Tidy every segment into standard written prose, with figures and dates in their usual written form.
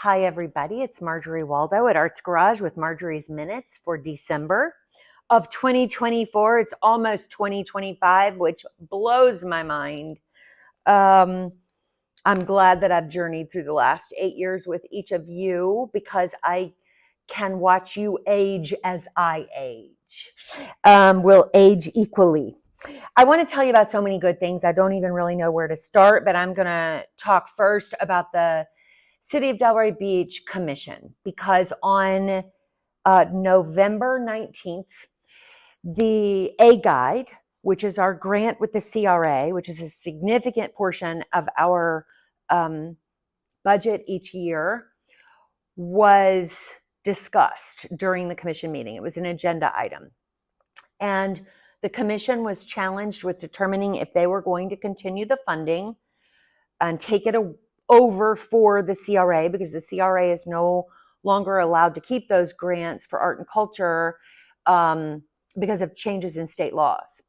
Hi, everybody. It's Marjorie Waldo at Arts Garage with Marjorie's Minutes for December of 2024. It's almost 2025, which blows my mind. I'm glad that I've journeyed through the last 8 years with each of you because I can watch you age as I age. We'll age equally. I want to tell you about so many good things. I don't even really know where to start, but I'm going to talk first about the City of Delray Beach Commission, because on November 19th, the A Guide, which is our grant with the CRA, which is a significant portion of our budget each year, was discussed during the commission meeting. It was an agenda item. And the commission was challenged with determining if they were going to continue the funding and take it over for the CRA, because the CRA is no longer allowed to keep those grants for art and culture because of changes in state laws.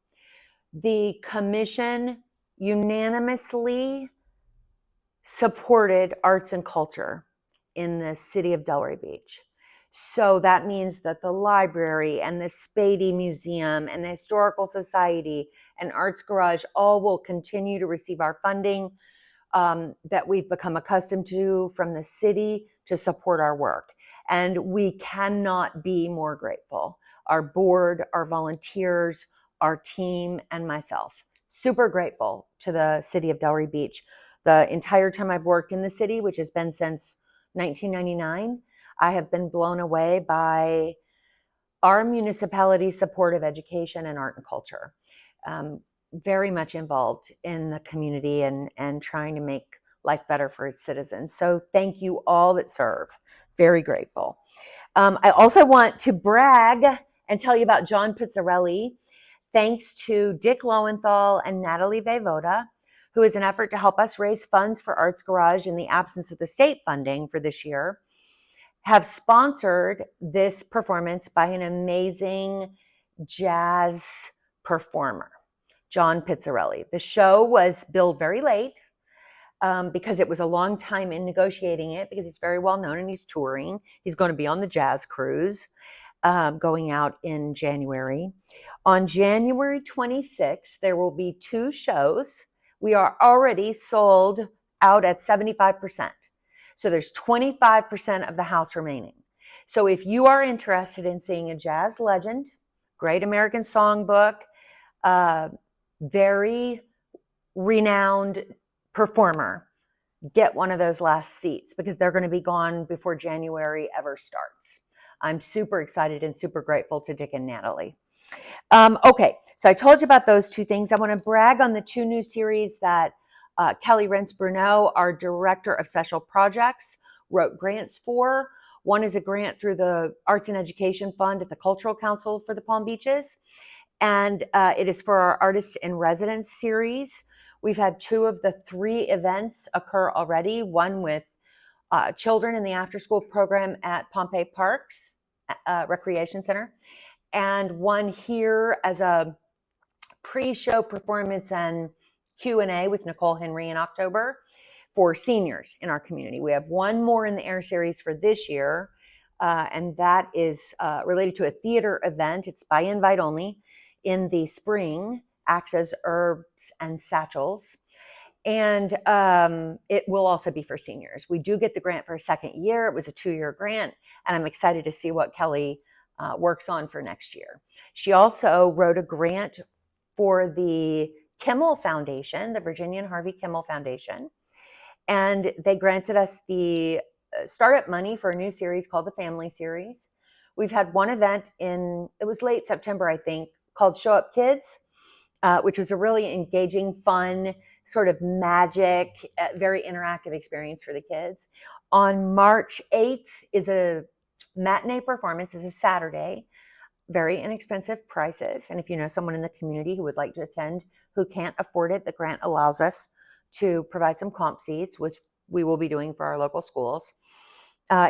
The commission unanimously supported arts and culture in the city of Delray Beach. So that means that the library and the Spady Museum and the Historical Society and Arts Garage all will continue to receive our funding that we've become accustomed to from the city to support our work. And we cannot be more grateful. Our board, our volunteers, our team, and myself. Super grateful to the city of Delray Beach. The entire time I've worked in the city, which has been since 1999, I have been blown away by our municipality's support of education and art and culture. Very much involved in the community and trying to make life better for its citizens. So thank you all that serve. Very grateful. I also want to brag and tell you about John Pizzarelli. Thanks to Dick Lowenthal and Natalie Voivoda, who is an effort to help us raise funds for Arts Garage in the absence of the state funding for this year, have sponsored this performance by an amazing jazz performer, John Pizzarelli. The show was billed very late because it was a long time in negotiating it, because he's very well known and he's touring. He's going to be on the jazz cruise going out in January. On January 26th, there will be 2 shows. We are already sold out at 75%. So there's 25% of the house remaining. So if you are interested in seeing a jazz legend, great American songbook, very renowned performer, get one of those last seats, because they're going to be gone before January ever starts. I'm super excited and super grateful to Dick and Natalie. Okay, so I told you about those 2 things. I want to brag on the 2 new series that Kelly Rentz-Bruneau, our Director of Special Projects, wrote grants for. One is a grant through the Arts and Education Fund at the Cultural Council for the Palm Beaches. And it is for our Artists in Residence series. We've had 2 of the 3 events occur already, one with children in the after-school program at Pompey Parks Recreation Center, and one here as a pre-show performance and Q&A with Nicole Henry in October for seniors in our community. We have one more in the air series for this year, and that is related to a theater event. It's by invite only in the spring, acts as Herbs and Satchels. And it will also be for seniors. We do get the grant for a second year. It was a 2-year grant, and I'm excited to see what Kelly works on for next year. She also wrote a grant for the Kimmel Foundation, the Virginia and Harvey Kimmel Foundation, and they granted us the startup money for a new series called the Family Series. We've had one event it was late September, I think, called Show Up Kids, which was a really engaging, fun, sort of magic, very interactive experience for the kids. On March 8th is a matinee performance, is a Saturday, very inexpensive prices. And if you know someone in the community who would like to attend who can't afford it, the grant allows us to provide some comp seats, which we will be doing for our local schools,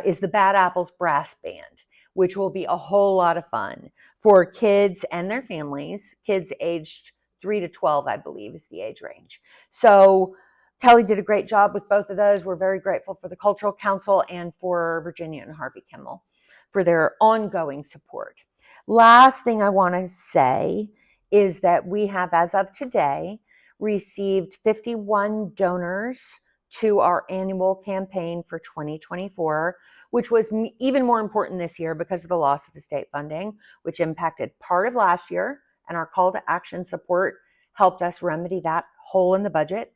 is the Bad Apples Brass Band, which will be a whole lot of fun for kids and their families, kids aged 3 to 12, I believe, is the age range. So Kelly did a great job with both of those. We're very grateful for the Cultural Council and for Virginia and Harvey Kimmel for their ongoing support. Last thing I want to say is that we have, as of today, received 51 donors to our annual campaign for 2024, which was even more important this year because of the loss of the state funding, which impacted part of last year, and our call to action support helped us remedy that hole in the budget.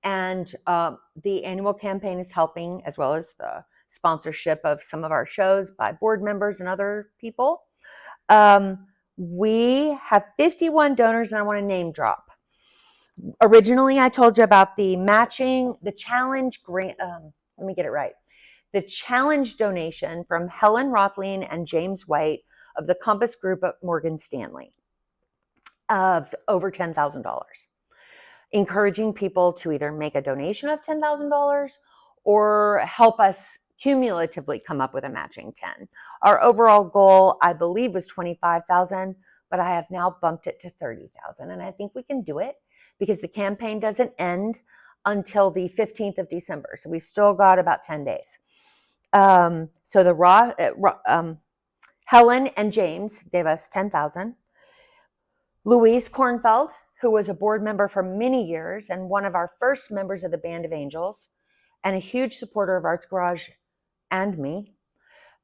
And the annual campaign is helping, as well as the sponsorship of some of our shows by board members and other people. We have 51 donors, and I want to name drop. Originally, I told you about the challenge grant. Let me get it right. The challenge donation from Helen Rothlein and James White of the Compass Group at Morgan Stanley of over $10,000. Encouraging people to either make a donation of $10,000 or help us cumulatively come up with a matching 10. Our overall goal, I believe, was 25,000, but I have now bumped it to 30,000, and I think we can do it because the campaign doesn't end until the 15th of December, so we've still got about 10 days. So the Helen and James gave us 10,000. Louise Kornfeld, who was a board member for many years and one of our first members of the Band of Angels and a huge supporter of Arts Garage and me,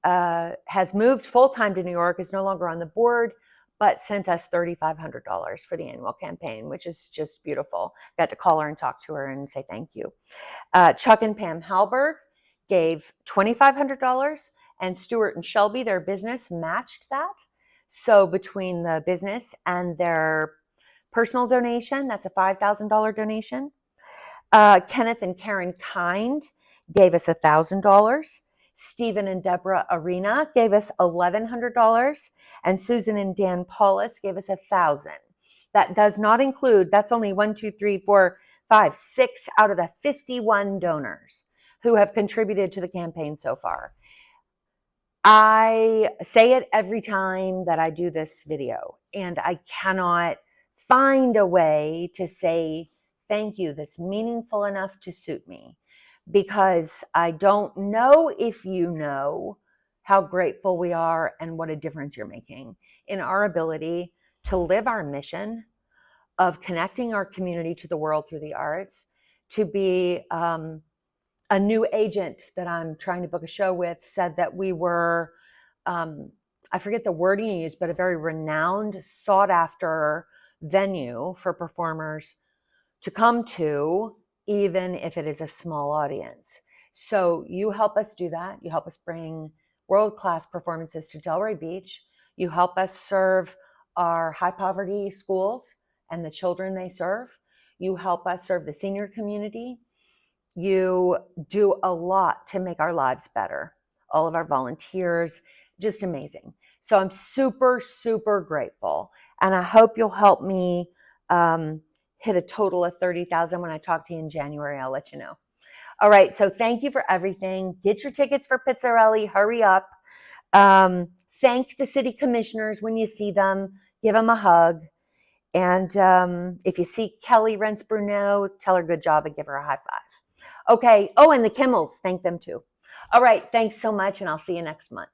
has moved full-time to New York, is no longer on the board, but sent us $3,500 for the annual campaign, which is just beautiful. Got to call her and talk to her and say thank you. Chuck and Pam Halberg gave $2,500, and Stuart and Shelby, their business, matched that. So between the business and their personal donation, that's a $5,000 donation. Kenneth and Karen Kind gave us $1,000. Stephen and Deborah Arena gave us $1,100. And Susan and Dan Paulus gave us $1,000. That does not include, that's only 6 out of the 51 donors who have contributed to the campaign so far. I say it every time that I do this video, and I cannot find a way to say thank you that's meaningful enough to suit me, because I don't know if you know how grateful we are and what a difference you're making in our ability to live our mission of connecting our community to the world through the arts, to be a new agent that I'm trying to book a show with said that we were, I forget the wording he used, but a very renowned, sought after venue for performers to come to, even if it is a small audience. So you help us do that. You help us bring world-class performances to Delray Beach. You help us serve our high poverty schools and the children they serve. You help us serve the senior community. You do a lot to make our lives better. All of our volunteers, just amazing. So I'm super, super grateful. And I hope you'll help me hit a total of 30,000 when I talk to you in January. I'll let you know. All right. So thank you for everything. Get your tickets for Pizzarelli. Hurry up. Thank the city commissioners when you see them. Give them a hug. And if you see Kelly Rentz-Bruneau, tell her good job and give her a high five. Okay. Oh, and the Kimmels, thank them too. All right. Thanks so much, and I'll see you next month.